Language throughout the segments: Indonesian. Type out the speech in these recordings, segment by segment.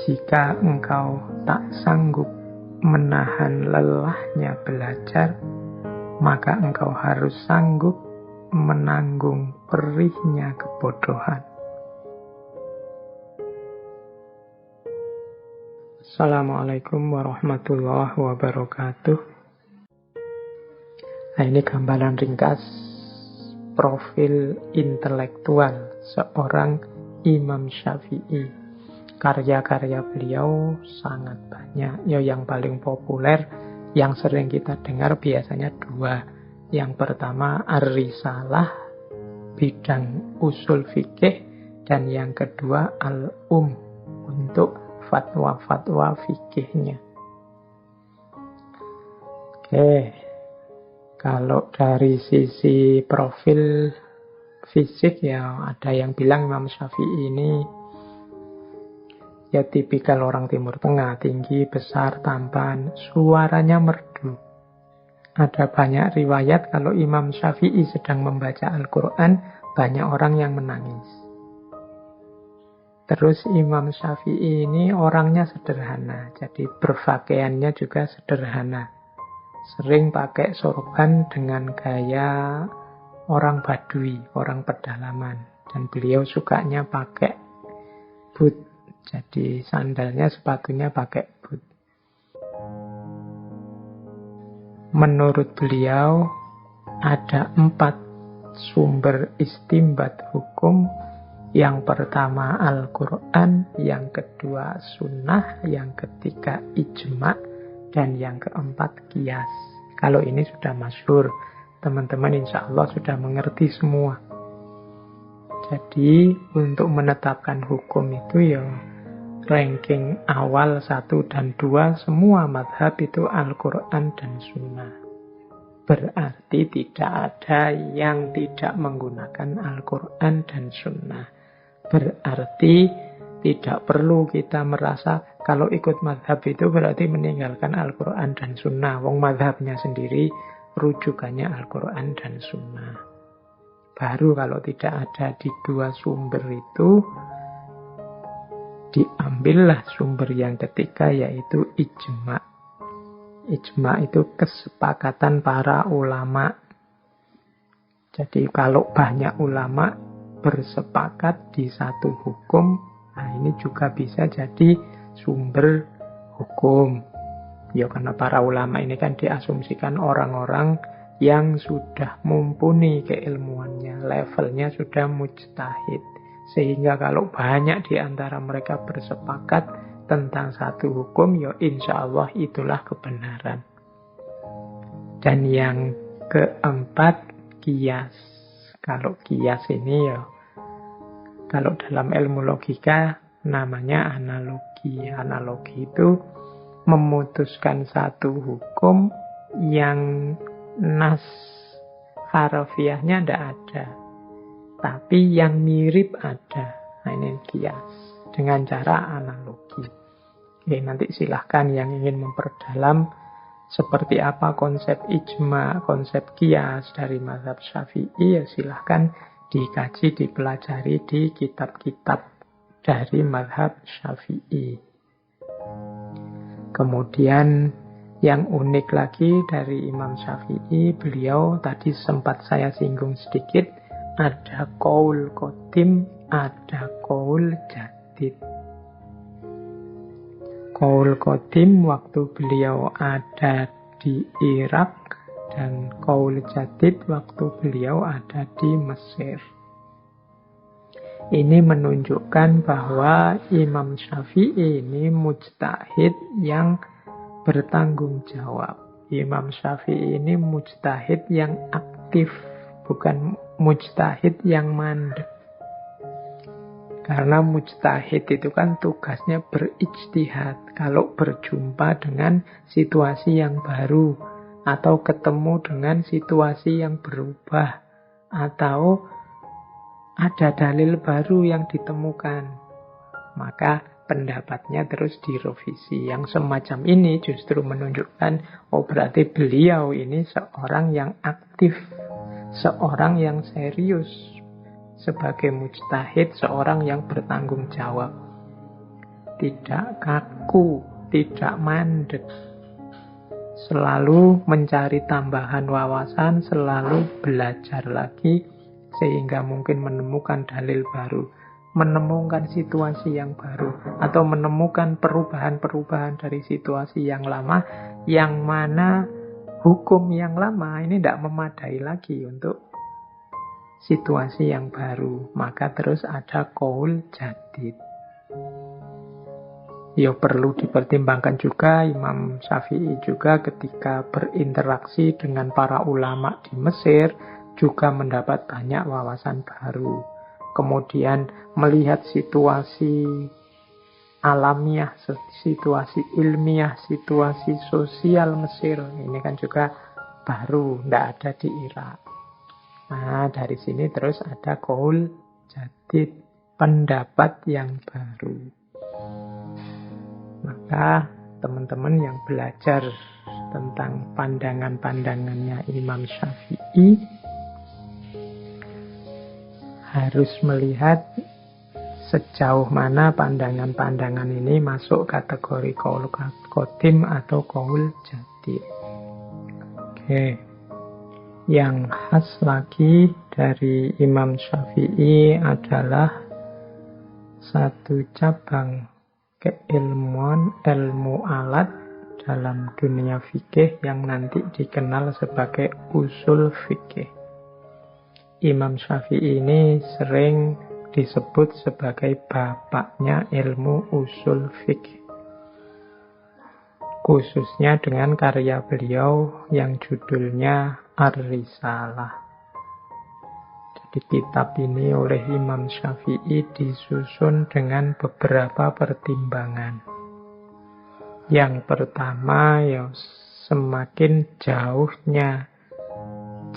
Jika engkau tak sanggup menahan lelahnya belajar, maka engkau harus sanggup menanggung perihnya kebodohan. Assalamualaikum warahmatullahi wabarakatuh. Nah, ini gambaran ringkas profil intelektual seorang Imam Syafi'i. Karya-karya beliau sangat banyak. Ya, yang paling populer, yang sering kita dengar biasanya dua. Yang pertama Ar-Risalah, bidang usul fikih, dan yang kedua Al-Um, untuk fatwa-fatwa fikihnya. Oke, kalau dari sisi profil fisik ya ada yang bilang Imam Syafi'i ini ya tipikal orang Timur Tengah, tinggi, besar, tampan, suaranya merdu. Ada banyak riwayat kalau Imam Syafi'i sedang membaca Al-Quran, banyak orang yang menangis. Terus Imam Syafi'i ini orangnya sederhana, jadi berpakaiannya juga sederhana. Sering pakai sorban dengan gaya orang Badui, orang pedalaman. Dan beliau sukanya pakai boot. Jadi sandalnya, sepatunya pakai boot. Menurut beliau ada 4 sumber istimbat hukum. Yang pertama Al-Quran, yang kedua Sunnah, yang ketiga Ijma', dan yang keempat Qiyas. Kalau ini sudah masyhur, teman-teman insya Allah sudah mengerti semua. Jadi untuk menetapkan hukum itu ya ranking awal 1 dan 2 semua madhab itu Al-Quran dan Sunnah. Berarti tidak ada yang tidak menggunakan Al-Quran dan Sunnah. Berarti tidak perlu kita merasa kalau ikut madhab itu berarti meninggalkan Al-Quran dan Sunnah. Wong madhabnya sendiri rujukannya Al-Quran dan Sunnah. Baru kalau tidak ada di 2 sumber itu, diambillah sumber yang ketiga, yaitu ijma'. Ijma' itu kesepakatan para ulama. Jadi kalau banyak ulama bersepakat di satu hukum, nah ini juga bisa jadi sumber hukum. Ya karena para ulama ini kan diasumsikan orang-orang yang sudah mumpuni keilmuannya, levelnya sudah mujtahid. Sehingga kalau banyak di antara mereka bersepakat tentang satu hukum, ya insya Allah itulah kebenaran. Dan yang keempat, Qiyas. Kalau Qiyas ini ya, kalau dalam ilmu logika namanya analogi. Analogi itu memutuskan satu hukum yang nas harfiahnya tidak ada, tapi yang mirip ada. Nah ini Qiyas dengan cara analogi. Oke, nanti silahkan yang ingin memperdalam seperti apa konsep ijma, konsep Qiyas dari mazhab Syafi'i, ya silahkan dikaji, dipelajari di kitab-kitab dari mazhab Syafi'i. Kemudian yang unik lagi dari Imam Syafi'i, beliau tadi sempat saya singgung sedikit, ada qaul qadim, ada qaul jadid. Qaul qadim waktu beliau ada di Irak, dan qaul jadid waktu beliau ada di Mesir. Ini menunjukkan bahwa Imam Syafi'i ini mujtahid yang bertanggung jawab. Imam Syafi'i ini mujtahid yang aktif, bukan mujtahid yang mandek. Karena mujtahid itu kan tugasnya berijtihad. Kalau berjumpa dengan situasi yang baru, atau ketemu dengan situasi yang berubah, atau ada dalil baru yang ditemukan, maka pendapatnya terus direvisi. Yang semacam ini justru menunjukkan, oh berarti beliau ini seorang yang aktif, seorang yang serius sebagai mujtahid, seorang yang bertanggung jawab. tidak kaku, tidak mandek. Selalu mencari tambahan wawasan, selalu belajar lagi, sehingga mungkin menemukan dalil baru, menemukan situasi yang baru, atau menemukan perubahan-perubahan dari situasi yang lama, yang mana hukum yang lama ini tidak memadai lagi untuk situasi yang baru. Maka terus ada qaul jadid. Ya perlu dipertimbangkan juga Imam Syafi'i juga ketika berinteraksi dengan para ulama di Mesir juga mendapat banyak wawasan baru. Kemudian melihat situasi alamiah, situasi ilmiah, situasi sosial Mesir. Ini kan juga baru, tidak ada di Irak. Nah, dari sini terus ada qaul jadid, pendapat yang baru. Maka teman-teman yang belajar tentang pandangan-pandangannya Imam Syafi'i harus melihat sejauh mana pandangan-pandangan ini masuk kategori qaul qadim atau qaul jadid. Oke. Yang khas lagi dari Imam Syafi'i adalah satu cabang keilmuan, ilmu alat dalam dunia fikih yang nanti dikenal sebagai usul fikih. Imam Syafi'i ini sering disebut sebagai bapaknya ilmu usul fikih. Khususnya dengan karya beliau yang judulnya Ar-Risalah. Jadi kitab ini oleh Imam Syafi'i disusun dengan beberapa pertimbangan. Yang pertama, ya semakin jauhnya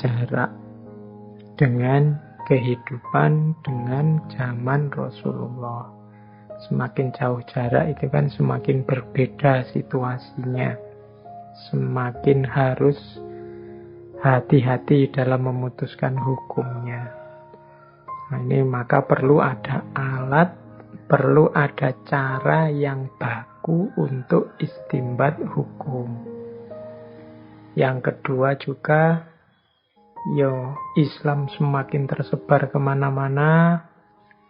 jarak dengan kehidupan dengan zaman Rasulullah. Semakin jauh jarak itu kan semakin berbeda situasinya. Semakin harus hati-hati dalam memutuskan hukumnya. Nah, ini maka perlu ada alat, perlu ada cara yang baku untuk istinbat hukum. Yang kedua juga, Islam semakin tersebar kemana-mana,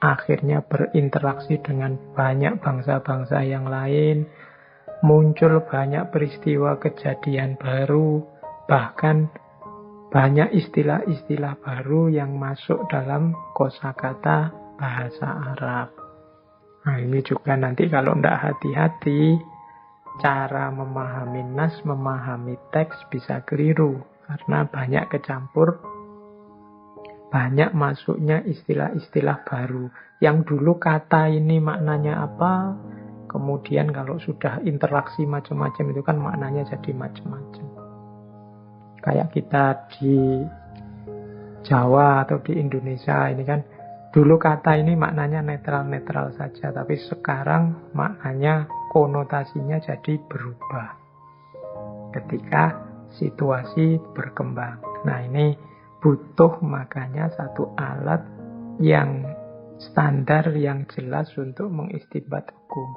akhirnya berinteraksi dengan banyak bangsa-bangsa yang lain, muncul banyak peristiwa kejadian baru, bahkan banyak istilah-istilah baru yang masuk dalam kosakata bahasa Arab. Nah, ini juga nanti kalau tidak hati-hati, cara memahami nas, memahami teks bisa keliru. Karena banyak kecampur, banyak masuknya istilah-istilah baru. Yang dulu kata ini maknanya apa, kemudian kalau sudah interaksi macam-macam itu kan maknanya jadi macam-macam. Kayak kita di Jawa atau di Indonesia ini kan, dulu kata ini maknanya netral-netral saja, tapi sekarang maknanya, konotasinya jadi berubah ketika situasi berkembang. Nah, ini butuh makanya satu alat yang standar, yang jelas untuk mengistinbat hukum.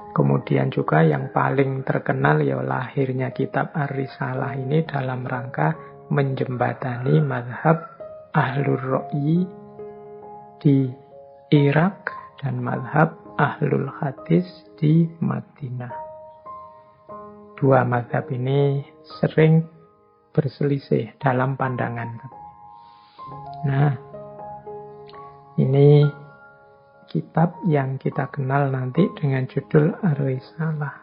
Kemudian juga yang paling terkenal ya lahirnya kitab Ar-Risalah ini dalam rangka menjembatani mazhab Ahlur Ra'yi di Irak dan mazhab Ahlul Hadis di Madinah. Dua mazhab ini sering berselisih dalam pandangan. Nah, ini kitab yang kita kenal nanti dengan judul Ar-Risalah.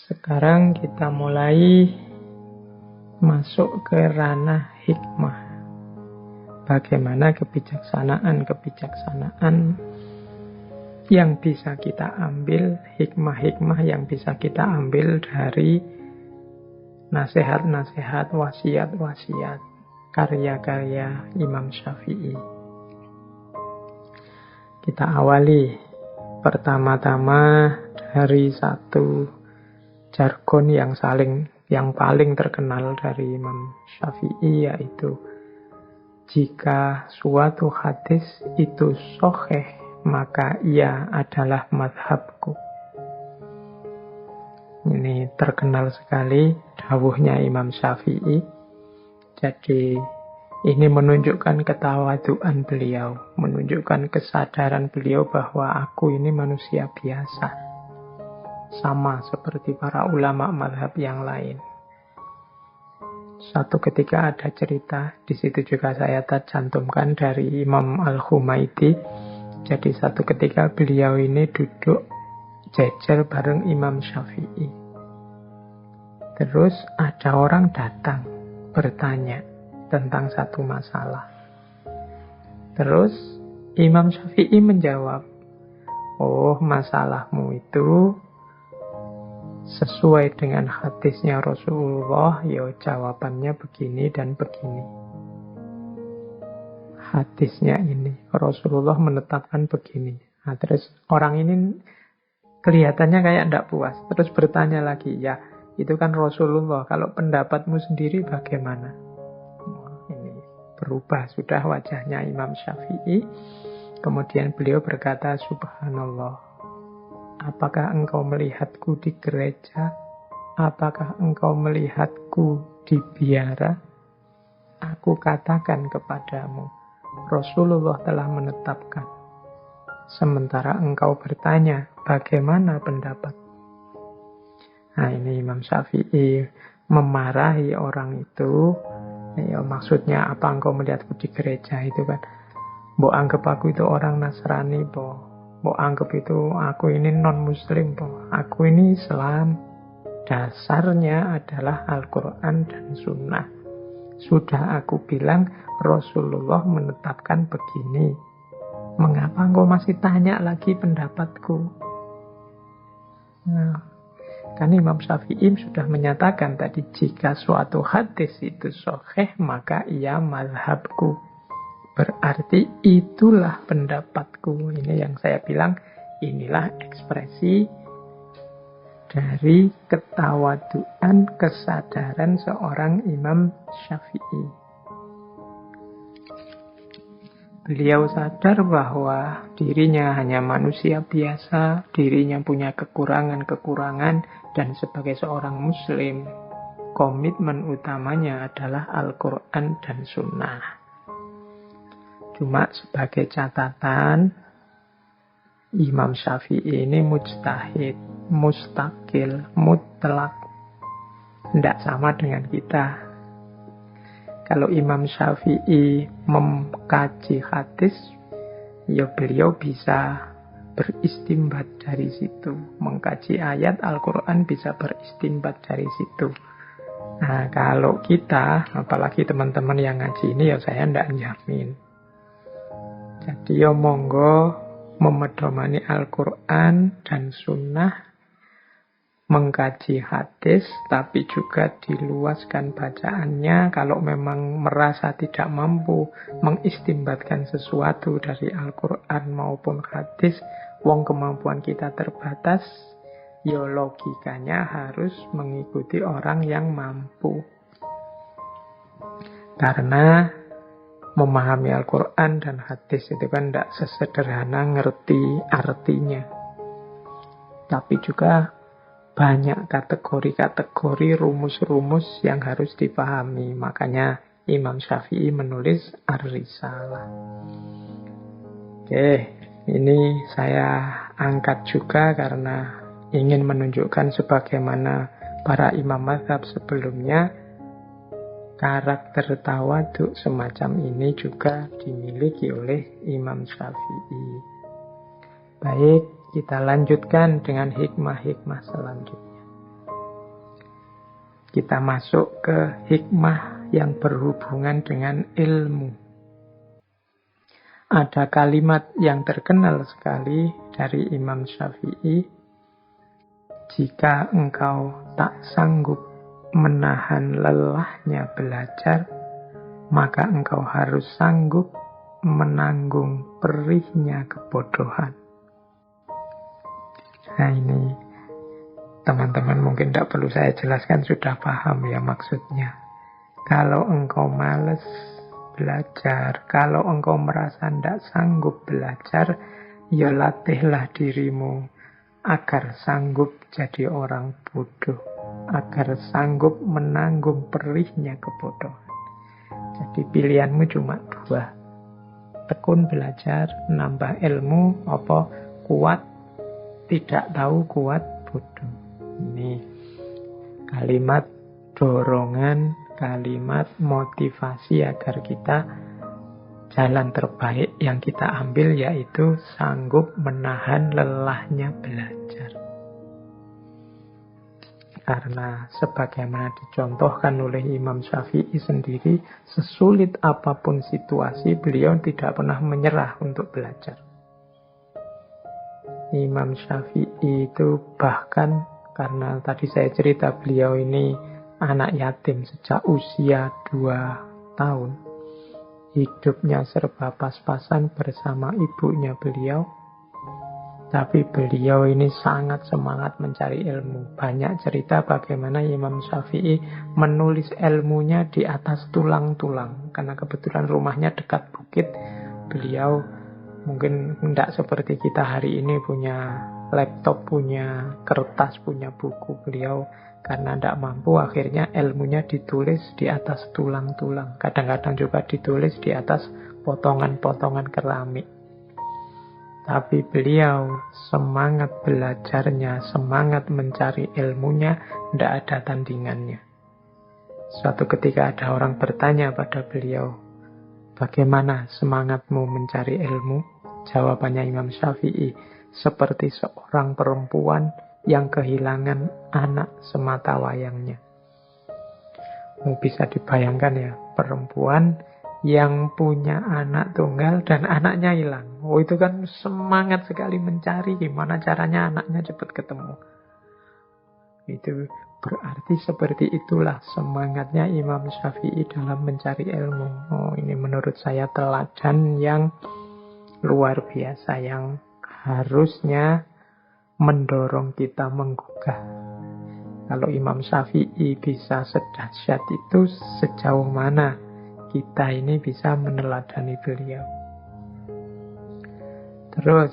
Sekarang kita mulai masuk ke ranah hikmah. Bagaimana kebijaksanaan yang bisa kita ambil, hikmah-hikmah yang bisa kita ambil dari nasihat-nasihat, wasiat-wasiat, karya-karya Imam Syafi'i. Kita awali pertama-tama dari satu jargon yang paling terkenal dari Imam Syafi'i, yaitu jika suatu hadis itu sahih maka ia adalah mazhabku. Ini terkenal sekali dawuhnya Imam Syafi'i. Jadi ini menunjukkan ketawaduan beliau, menunjukkan kesadaran beliau bahwa aku ini manusia biasa, sama seperti para ulama mazhab yang lain. Satu ketika ada cerita, di situ juga saya cantumkan dari Imam Al-Humaidi. Jadi satu ketika beliau ini duduk jejer bareng Imam Syafi'i. Terus ada orang datang bertanya tentang satu masalah. Terus Imam Syafi'i menjawab, oh, masalahmu itu sesuai dengan hadisnya Rasulullah, ya jawabannya begini dan begini. Hadisnya ini, Rasulullah menetapkan begini. Nah, terus orang ini kelihatannya kayak tidak puas. Terus bertanya lagi, ya itu kan Rasulullah, kalau pendapatmu sendiri bagaimana? Ini berubah sudah wajahnya Imam Syafi'i. Kemudian beliau berkata, subhanallah, apakah engkau melihatku di gereja? Apakah engkau melihatku di biara? Aku katakan kepadamu, Rasulullah telah menetapkan. Sementara engkau bertanya, bagaimana pendapat? Nah, ini Imam Syafi'i memarahi orang itu. Ya, maksudnya, apa engkau melihatku di gereja itu kan? Mbok anggap aku itu orang Nasrani, Mbok anggap itu aku ini non-muslim, aku ini Islam. Dasarnya adalah Al-Quran dan Sunnah. Sudah aku bilang Rasulullah menetapkan begini. Mengapa engkau masih tanya lagi pendapatku? Nah, kan Imam Syafi'i sudah menyatakan tadi, jika suatu hadis itu sahih, maka ia mazhabku. Berarti itulah pendapatku. Ini yang saya bilang, inilah ekspresi dari ketawaduan, kesadaran seorang Imam Syafi'i. Beliau sadar bahwa dirinya hanya manusia biasa, dirinya punya kekurangan-kekurangan, dan sebagai seorang Muslim, komitmen utamanya adalah Al-Quran dan Sunnah. Cuma sebagai catatan, Imam Syafi'i ini mujtahid, mustaqil, mutlak. Tidak sama dengan kita. Kalau Imam Syafi'i mengkaji hadis, ya beliau bisa beristimbat dari situ. Mengkaji ayat Al-Quran bisa beristimbat dari situ. Nah, kalau kita, apalagi teman-teman yang ngaji ini, ya saya tidak jamin. Jadi ya monggo memedomani Al-Quran dan Sunnah, mengkaji hadis, tapi juga diluaskan bacaannya. Kalau memang merasa tidak mampu mengistimbatkan sesuatu dari Al-Quran maupun hadis, wong kemampuan kita terbatas, ya logikanya harus mengikuti orang yang mampu. Karena memahami Al-Quran dan hadis itu kan tidak sesederhana ngerti artinya. Tapi juga banyak kategori-kategori, rumus-rumus yang harus dipahami. Makanya Imam Syafi'i menulis Ar-Risalah. Oke, ini saya angkat juga karena ingin menunjukkan sebagaimana para imam mazhab sebelumnya, karakter tawaduk semacam ini juga dimiliki oleh Imam Syafi'i. Baik, kita lanjutkan dengan hikmah-hikmah selanjutnya. Kita masuk ke hikmah yang berhubungan dengan ilmu. Ada kalimat yang terkenal sekali dari Imam Syafi'i. Jika engkau tak sanggup menahan lelahnya belajar, maka engkau harus sanggup menanggung perihnya kebodohan. Nah, ini teman-teman mungkin tidak perlu saya jelaskan, sudah paham ya maksudnya. Kalau engkau malas belajar, kalau engkau merasa tidak sanggup belajar, ya latihlah dirimu agar sanggup jadi orang bodoh, agar sanggup menanggung perihnya kebodohan. Jadi pilihanmu cuma dua. Tekun belajar, nambah ilmu, apa kuat tidak tahu, kuat bodoh. Ini kalimat dorongan, kalimat motivasi agar kita jalan terbaik yang kita ambil yaitu sanggup menahan lelahnya belajar. Karena sebagaimana dicontohkan oleh Imam Syafi'i sendiri, sesulit apapun situasi, beliau tidak pernah menyerah untuk belajar. Imam Syafi'i itu bahkan, karena tadi saya cerita beliau ini anak yatim sejak usia 2 tahun. Hidupnya serba pas-pasan bersama ibunya beliau. Tapi beliau ini sangat semangat mencari ilmu. Banyak cerita bagaimana Imam Syafi'i menulis ilmunya di atas tulang-tulang. Karena kebetulan rumahnya dekat bukit. Beliau mungkin tidak seperti kita hari ini punya laptop, punya kertas, punya buku. Beliau karena tidak mampu akhirnya ilmunya ditulis di atas tulang-tulang. Kadang-kadang juga ditulis di atas potongan-potongan keramik. Tapi beliau semangat belajarnya, semangat mencari ilmunya, tidak ada tandingannya. Suatu ketika ada orang bertanya pada beliau, bagaimana semangatmu mencari ilmu? Jawabannya Imam Syafi'i, seperti seorang perempuan yang kehilangan anak semata wayangnya. Bisa dibayangkan ya, perempuan yang punya anak tunggal dan anaknya hilang. Oh, itu kan semangat sekali mencari gimana caranya anaknya cepat ketemu. Itu berarti seperti itulah semangatnya Imam Syafi'i dalam mencari ilmu. Oh, ini menurut saya teladan yang luar biasa, yang harusnya mendorong kita menggugah. Kalau Imam Syafi'i bisa sedahsyat itu, sejauh mana kita ini bisa meneladani beliau. Terus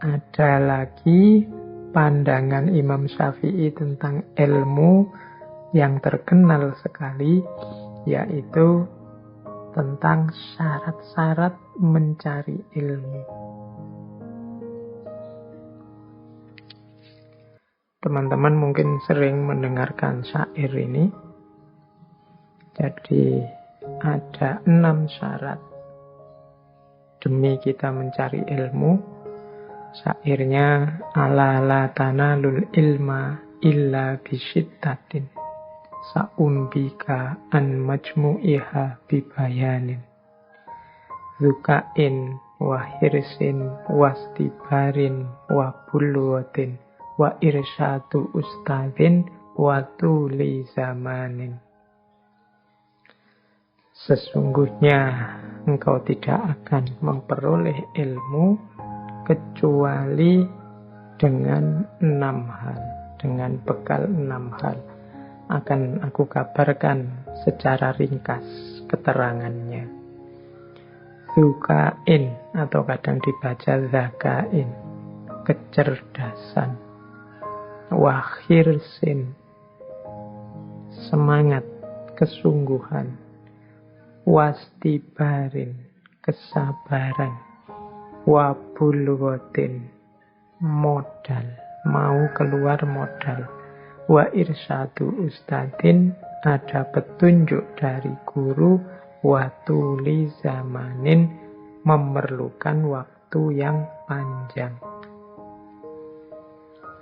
ada lagi pandangan Imam Syafi'i tentang ilmu yang terkenal sekali, yaitu tentang syarat-syarat mencari ilmu. Teman-teman mungkin sering mendengarkan syair ini. Jadi ada 6 syarat demi kita mencari ilmu. Syairnya, ala la tanalul ilma illa bisyiddatin sa'umbika an majmu'iha bibayanin zukain wa hirsin wastibarin wa bulwatin wa irsyadu ustadin wa tuli zamanin. Sesungguhnya engkau tidak akan memperoleh ilmu kecuali dengan 6 hal, dengan bekal 6 hal. Akan aku kabarkan secara ringkas keterangannya. Zukain atau kadang dibaca zakain, kecerdasan. Wahirsin, semangat, kesungguhan. Wastibarin, kesabaran. Wabulwatin, modal, mau keluar modal. Wa irsyadu ustadin, ada petunjuk dari guru. Wa tuli zamanin, memerlukan waktu yang panjang.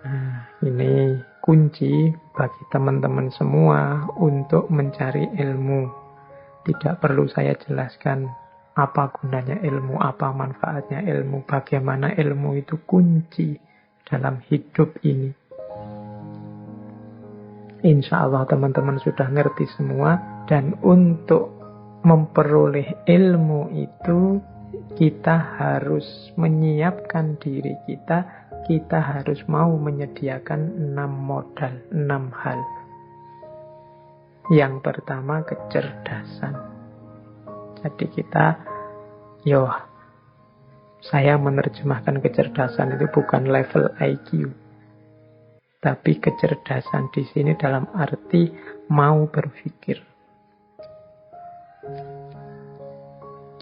Nah, ini kunci bagi teman-teman semua untuk mencari ilmu. Tidak perlu saya jelaskan apa gunanya ilmu, apa manfaatnya ilmu, bagaimana ilmu itu kunci dalam hidup ini. Insya Allah teman-teman sudah ngerti semua. Dan untuk memperoleh ilmu itu, kita harus menyiapkan diri kita. Kita harus mau menyediakan 6 modal, 6 hal. Yang pertama, kecerdasan. Jadi kita Saya menerjemahkan kecerdasan itu bukan level IQ, tapi kecerdasan di sini dalam arti mau berpikir.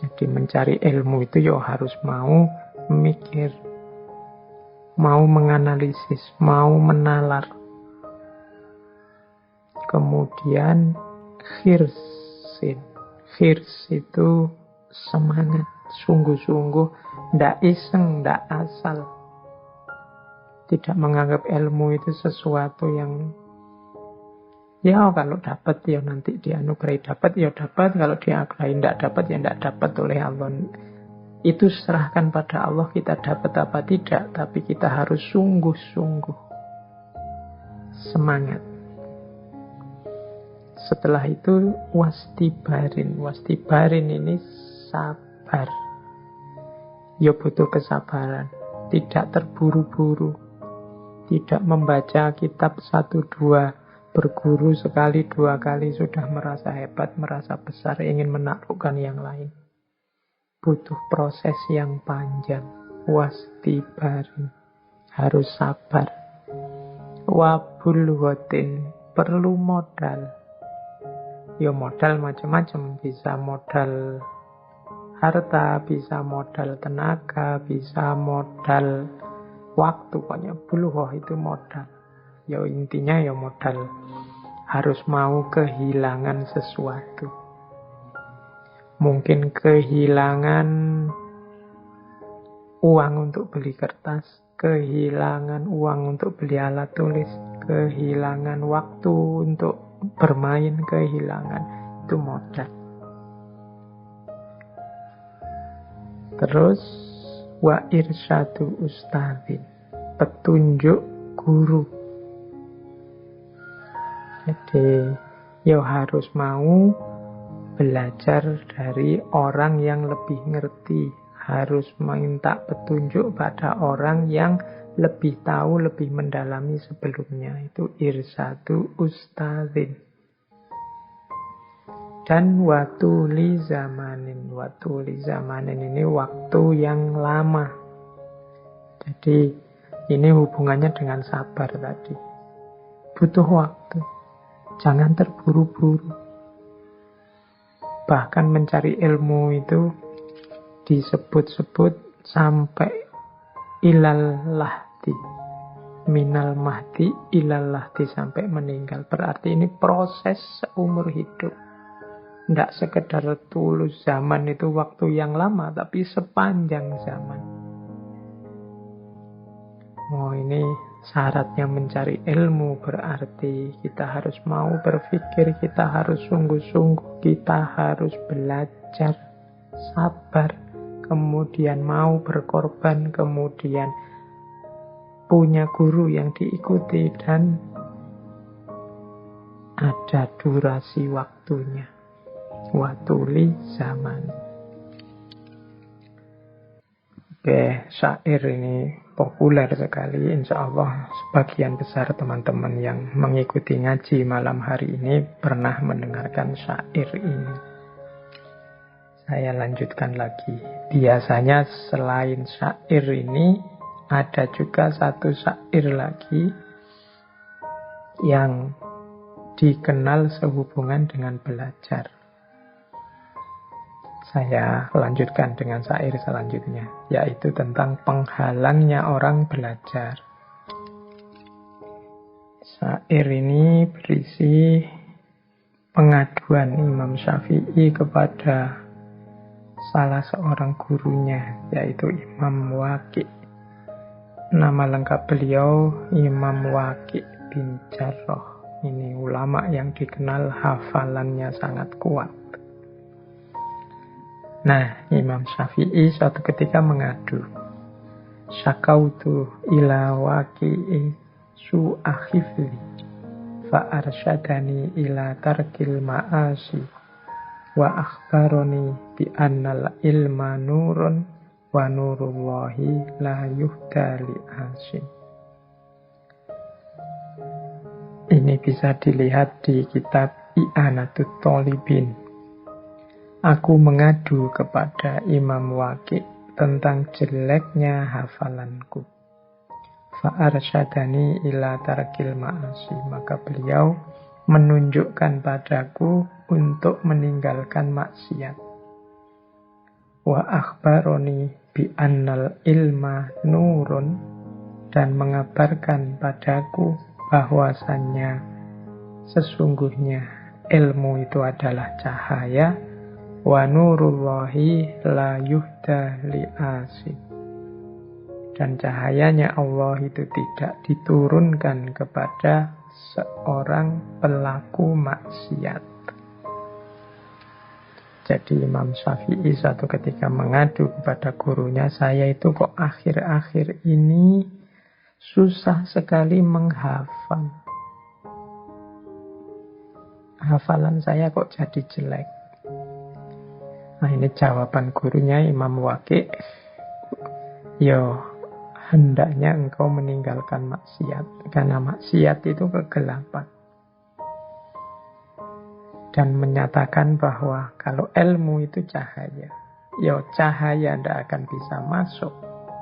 Jadi mencari ilmu itu ya harus mau mikir, mau menganalisis, mau menalar. Kemudian khirsin. Khirs itu semangat, sungguh-sungguh, ndak iseng, ndak asal. Tidak menganggap ilmu itu sesuatu yang ya kalau dapat ya nanti dianugerahi dapat ya dapat, kalau dianugerahi ndak dapat ya ndak dapat oleh Allah. Itu serahkan pada Allah, kita dapat apa tidak, tapi kita harus sungguh-sungguh semangat. Setelah itu wastibarin. Wastibarin ini sabar. Ya butuh kesabaran. Tidak terburu-buru. Tidak membaca kitab 1-2. Berguru sekali 2 kali sudah merasa hebat, merasa besar, ingin menaklukkan yang lain. Butuh proses yang panjang. Wastibarin. Harus sabar. Wabulghatin. Perlu modal. Ya modal macam-macam, bisa modal harta, bisa modal tenaga, bisa modal waktu, pokoknya bulughah itu modal. Ya intinya ya modal, harus mau kehilangan sesuatu. Mungkin kehilangan uang untuk beli kertas, kehilangan uang untuk beli alat tulis, kehilangan waktu untuk bermain, kehilangan, itu modal. Terus wa irsyadu ustadzin, petunjuk guru. Jadi ya harus mau belajar dari orang yang lebih ngerti, harus minta petunjuk pada orang yang lebih tahu, lebih mendalami sebelumnya. Itu irsadu ustadzin. Dan watuli zamanin. Watuli zamanin ini waktu yang lama. Jadi ini hubungannya dengan sabar tadi. Butuh waktu. Jangan terburu-buru. Bahkan mencari ilmu itu disebut-sebut sampai ilallah. Minal mahdi ilallahdi, sampai meninggal. Berarti ini proses seumur hidup. Tidak sekedar tulus zaman itu waktu yang lama, tapi sepanjang zaman. Oh, ini syaratnya mencari ilmu, berarti kita harus mau berpikir, kita harus sungguh-sungguh, kita harus belajar, sabar, kemudian mau berkorban, kemudian punya guru yang diikuti, dan ada durasi waktunya. Watuli zaman. Oke, syair ini populer sekali. Insya Allah sebagian besar teman-teman yang mengikuti ngaji malam hari ini pernah mendengarkan syair ini. Saya lanjutkan lagi. Biasanya selain syair ini ada juga satu syair lagi yang dikenal sehubungan dengan belajar. Saya lanjutkan dengan syair selanjutnya, yaitu tentang penghalangnya orang belajar. Syair ini berisi pengaduan Imam Syafi'i kepada salah seorang gurunya, yaitu Imam Waqi'. Nama lengkap beliau Imam Waqi' bin Jarrah. Ini ulama yang dikenal hafalannya sangat kuat. Nah, Imam Syafi'i suatu ketika mengadu. Syakautu ila Waqi'i su'akhifli fa'arsyadani ila tarkil ma'asi wa akhbaroni bi annal ilma nurun wa nurullahi la yuhda li asin. Ini bisa dilihat di kitab I'anatut Thalibin. Aku mengadu kepada Imam Waqi', tentang jeleknya hafalanku. Fa'arsyadani ila tarkil ma'asi. Maka beliau menunjukkan padaku untuk meninggalkan maksiat. Wa akhbaroni bi annal ilma nurun. Dan mengabarkan padaku bahwasannya sesungguhnya ilmu itu adalah cahaya. Wa nurullahi la yuhda li'asin. Dan cahayanya Allah itu tidak diturunkan kepada seorang pelaku maksiat. Jadi Imam Syafi'i suatu ketika mengadu kepada gurunya, saya itu kok akhir-akhir ini susah sekali menghafal. Hafalan saya kok jadi jelek. Nah, ini jawaban gurunya Imam Waqi'. Hendaknya engkau meninggalkan maksiat. Karena maksiat itu kegelapan. Dan menyatakan bahwa kalau ilmu itu cahaya. Cahaya tidak akan bisa masuk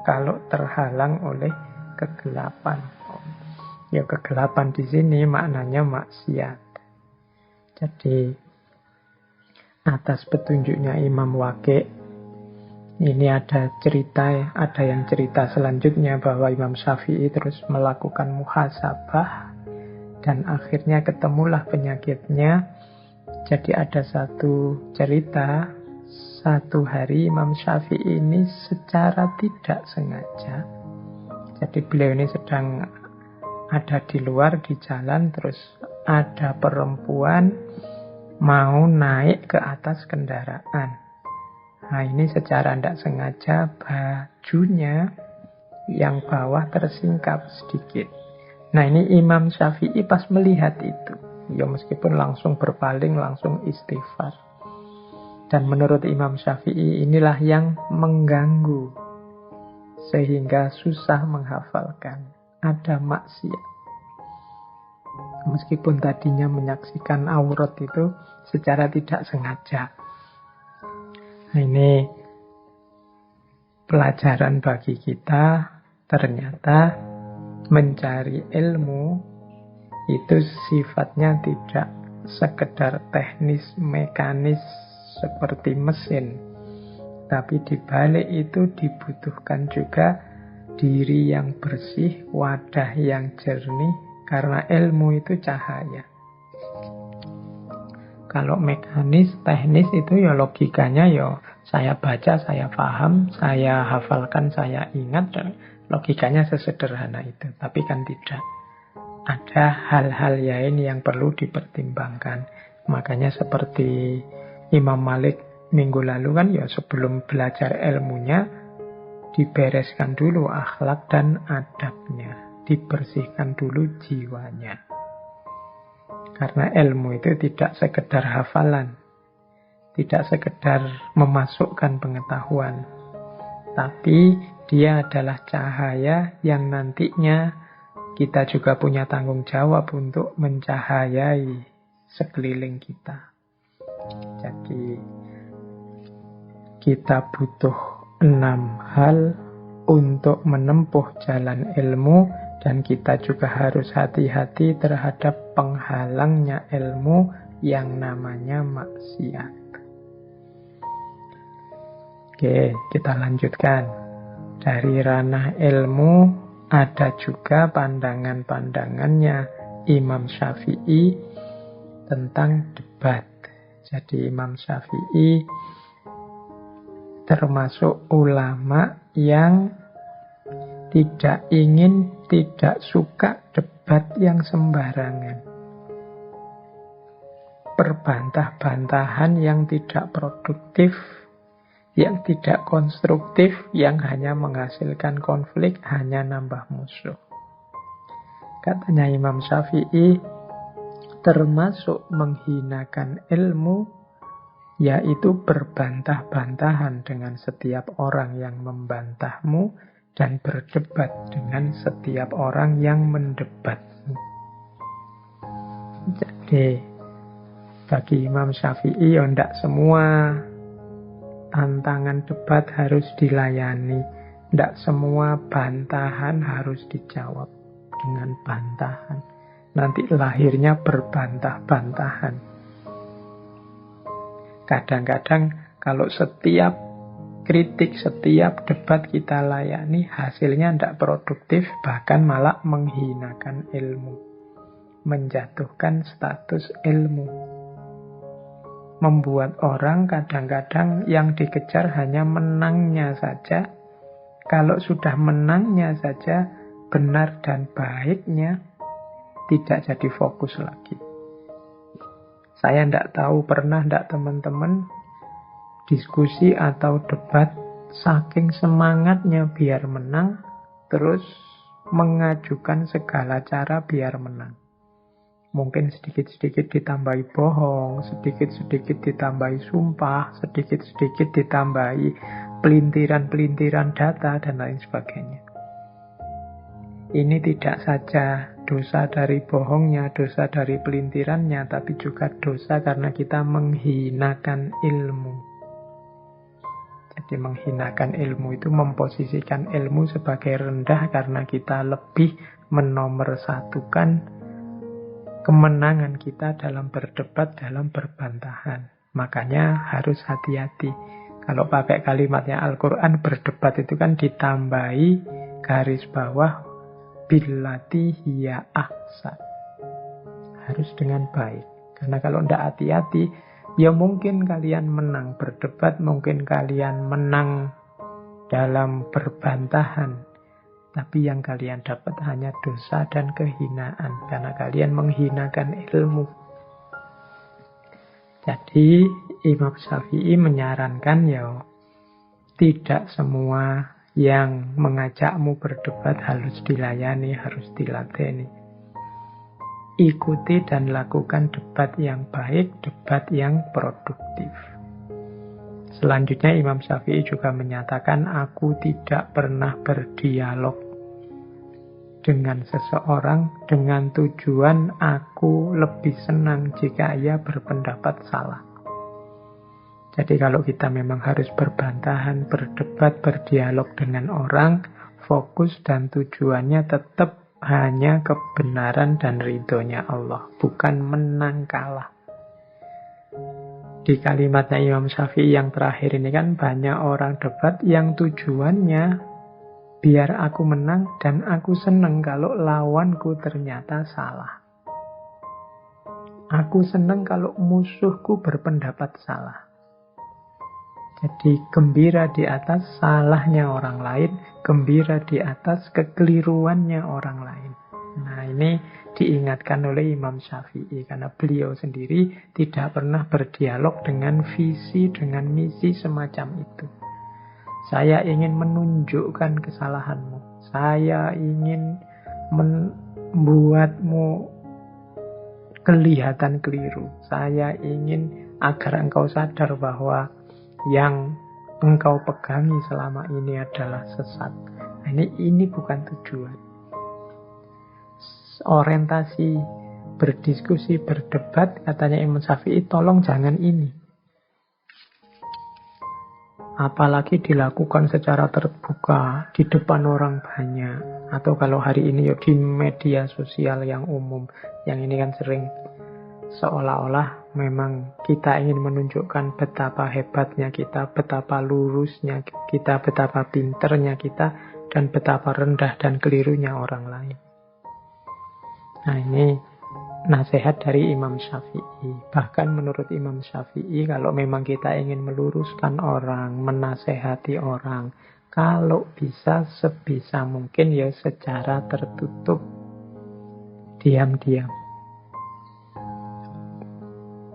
kalau terhalang oleh kegelapan. Kegelapan di sini maknanya maksiat. Jadi atas petunjuknya Imam Waqi', ini ada yang cerita selanjutnya bahwa Imam Syafi'i terus melakukan muhasabah dan akhirnya ketemulah penyakitnya. Jadi ada satu cerita, satu hari Imam Syafi'i ini secara tidak sengaja, jadi beliau ini sedang ada di luar di jalan, terus ada perempuan mau naik ke atas kendaraan. Nah, ini secara tidak sengaja bajunya yang bawah tersingkap sedikit. Nah, ini Imam Syafi'i pas melihat itu, meskipun langsung berpaling, langsung istighfar. Dan menurut Imam Syafi'i inilah yang mengganggu sehingga susah menghafalkan. Ada maksiat. Meskipun tadinya menyaksikan aurat itu secara tidak sengaja. Nah, ini pelajaran bagi kita. Ternyata mencari ilmu itu sifatnya tidak sekedar teknis, mekanis seperti mesin. Tapi di balik itu dibutuhkan juga diri yang bersih, wadah yang jernih, karena ilmu itu cahaya. Kalau mekanis, teknis itu logikanya saya baca, saya paham, saya hafalkan, saya ingat, dan logikanya sesederhana itu. Tapi kan tidak. Ada hal-hal lain yang perlu dipertimbangkan. Makanya seperti Imam Malik minggu lalu kan sebelum belajar ilmunya dibereskan dulu akhlak dan adabnya. Dibersihkan dulu jiwanya. Karena ilmu itu tidak sekedar hafalan, tidak sekedar memasukkan pengetahuan, tapi dia adalah cahaya yang nantinya kita juga punya tanggung jawab untuk mencahayai sekeliling kita. Jadi kita butuh 6 hal untuk menempuh jalan ilmu. Dan kita juga harus hati-hati terhadap penghalangnya ilmu yang namanya maksiat. Oke, kita lanjutkan. Dari ranah ilmu ada juga pandangan-pandangannya Imam Syafi'i tentang debat. Jadi Imam Syafi'i termasuk ulama yang tidak suka debat yang sembarangan. Perbantah-bantahan yang tidak produktif, yang tidak konstruktif, yang hanya menghasilkan konflik, hanya nambah musuh. Katanya Imam Syafi'i, termasuk menghinakan ilmu, yaitu berbantah-bantahan dengan setiap orang yang membantahmu, dan berdebat dengan setiap orang yang mendebatmu. Jadi bagi Imam Syafi'i tidak semua tantangan debat harus dilayani. Tidak semua bantahan harus dijawab dengan bantahan. Nanti lahirnya berbantah-bantahan. Kadang-kadang kalau setiap kritik, setiap debat kita layani, hasilnya tidak produktif, bahkan malah menghinakan ilmu, menjatuhkan status ilmu, membuat orang kadang-kadang yang dikejar hanya menangnya saja. Kalau sudah menangnya saja, benar dan baiknya tidak jadi fokus lagi. Saya tidak tahu, pernah tidak teman-teman diskusi atau debat saking semangatnya biar menang, terus mengajukan segala cara biar menang. Mungkin sedikit-sedikit ditambahi bohong, sedikit-sedikit ditambahi sumpah, sedikit-sedikit ditambahi pelintiran-pelintiran data, dan lain sebagainya. Ini tidak saja dosa dari bohongnya, dosa dari pelintirannya, tapi juga dosa karena kita menghinakan ilmu. Jadi menghinakan ilmu itu memposisikan ilmu sebagai rendah karena kita lebih menomorsatukan kemenangan kita dalam berdebat, dalam berbantahan. Makanya harus hati-hati. Kalau pakai kalimatnya Al-Quran, berdebat itu kan ditambahi garis bawah billati hiya ahsan. Harus dengan baik. Karena kalau tidak hati-hati, ya mungkin kalian menang berdebat, mungkin kalian menang dalam berbantahan, tapi yang kalian dapat hanya dosa dan kehinaan, karena kalian menghinakan ilmu. Jadi Imam Syafi'i menyarankan ya, tidak semua yang mengajakmu berdebat harus dilayani, harus dilateni. Ikuti dan lakukan debat yang baik, debat yang produktif. Selanjutnya Imam Syafi'i juga menyatakan, aku tidak pernah berdialog dengan seseorang dengan tujuan aku lebih senang jika ia berpendapat salah. Jadi kalau kita memang harus berbantahan, berdebat, berdialog dengan orang, fokus dan tujuannya tetap hanya kebenaran dan ridhonya Allah, bukan menang kalah. Di kalimatnya Imam Syafi'i yang terakhir ini kan banyak orang debat yang tujuannya biar aku menang dan aku senang kalau lawanku ternyata salah. Aku senang kalau musuhku berpendapat salah. Jadi gembira di atas salahnya orang lain, gembira di atas kekeliruannya orang lain. Nah, ini diingatkan oleh Imam Syafi'i karena beliau sendiri tidak pernah berdialog dengan visi, dengan misi semacam itu. Saya ingin menunjukkan kesalahanmu. Saya ingin membuatmu kelihatan keliru. Saya ingin agar engkau sadar bahwa yang engkau pegangi selama ini adalah sesat. Nah, ini bukan tujuan. Orientasi berdiskusi, berdebat, katanya Imam Syafi'i, tolong jangan ini. Apalagi dilakukan secara terbuka di depan orang banyak, atau kalau hari ini ya di media sosial yang umum. Yang ini kan sering seolah-olah memang kita ingin menunjukkan betapa hebatnya kita, betapa lurusnya kita, betapa pinternya kita, dan betapa rendah dan kelirunya orang lain. Nah, ini nasihat dari Imam Syafi'i. Bahkan menurut Imam Syafi'i, kalau memang kita ingin meluruskan orang, menasehati orang, kalau bisa sebisa mungkin ya secara tertutup, diam-diam.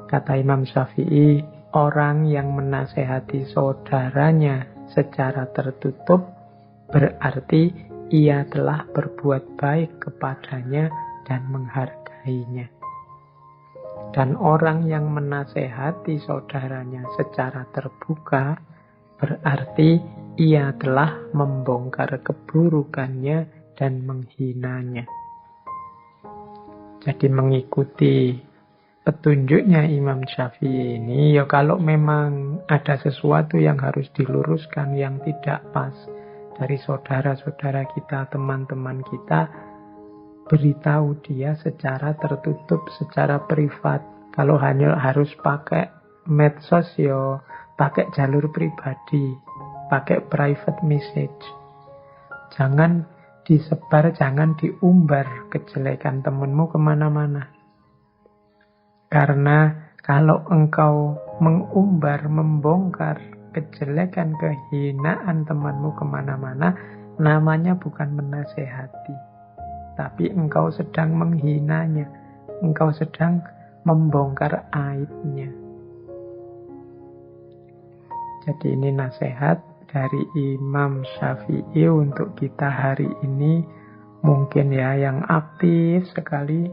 Kata Imam Syafi'i, orang yang menasehati saudaranya secara tertutup berarti ia telah berbuat baik kepadanya dan menghargainya. Dan orang yang menasehati saudaranya secara terbuka berarti ia telah membongkar keburukannya dan menghinanya. Jadi mengikuti petunjuknya Imam Syafi'i ini, ya kalau memang ada sesuatu yang harus diluruskan, yang tidak pas dari saudara-saudara kita, teman-teman kita, beritahu dia secara tertutup, secara privat. Kalau hanya harus pakai medsos, ya pakai jalur pribadi, pakai private message. Jangan disebar, jangan diumbar kejelekan temanmu kemana-mana. Karena kalau engkau mengumbar, membongkar kejelekan, kehinaan temanmu kemana-mana, namanya bukan menasehati, tapi engkau sedang menghinanya, engkau sedang membongkar aibnya. Jadi ini nasihat dari Imam Syafi'i untuk kita hari ini. Mungkin ya yang aktif sekali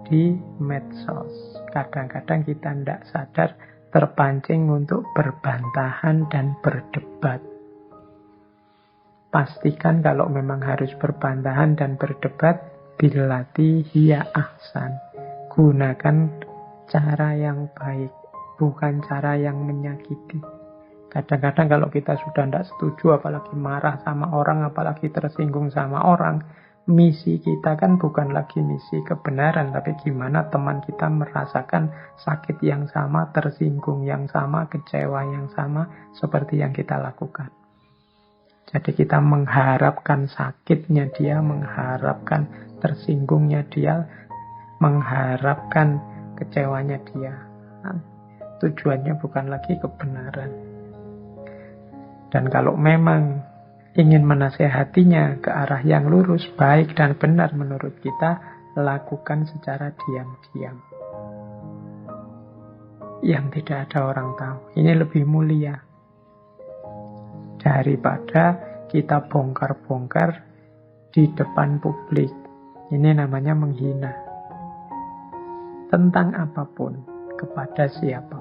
di medsos. Kadang-kadang kita tidak sadar terpancing untuk berbantahan dan berdebat. Pastikan kalau memang harus berbantahan dan berdebat, billati hiya ahsan. Gunakan cara yang baik, bukan cara yang menyakiti. Kadang-kadang kalau kita sudah tidak setuju, apalagi marah sama orang, apalagi tersinggung sama orang, misi kita kan bukan lagi misi kebenaran, tapi gimana teman kita merasakan sakit yang sama, tersinggung yang sama, kecewa yang sama, seperti yang kita lakukan. Jadi kita mengharapkan sakitnya dia, mengharapkan tersinggungnya dia, mengharapkan kecewanya dia. Nah, tujuannya bukan lagi kebenaran. Dan kalau memang ingin menasehatinya ke arah yang lurus, baik dan benar menurut kita, lakukan secara diam-diam. Yang tidak ada orang tahu. Ini lebih mulia daripada kita bongkar-bongkar di depan publik. Ini namanya menghina. Tentang apapun, kepada siapa.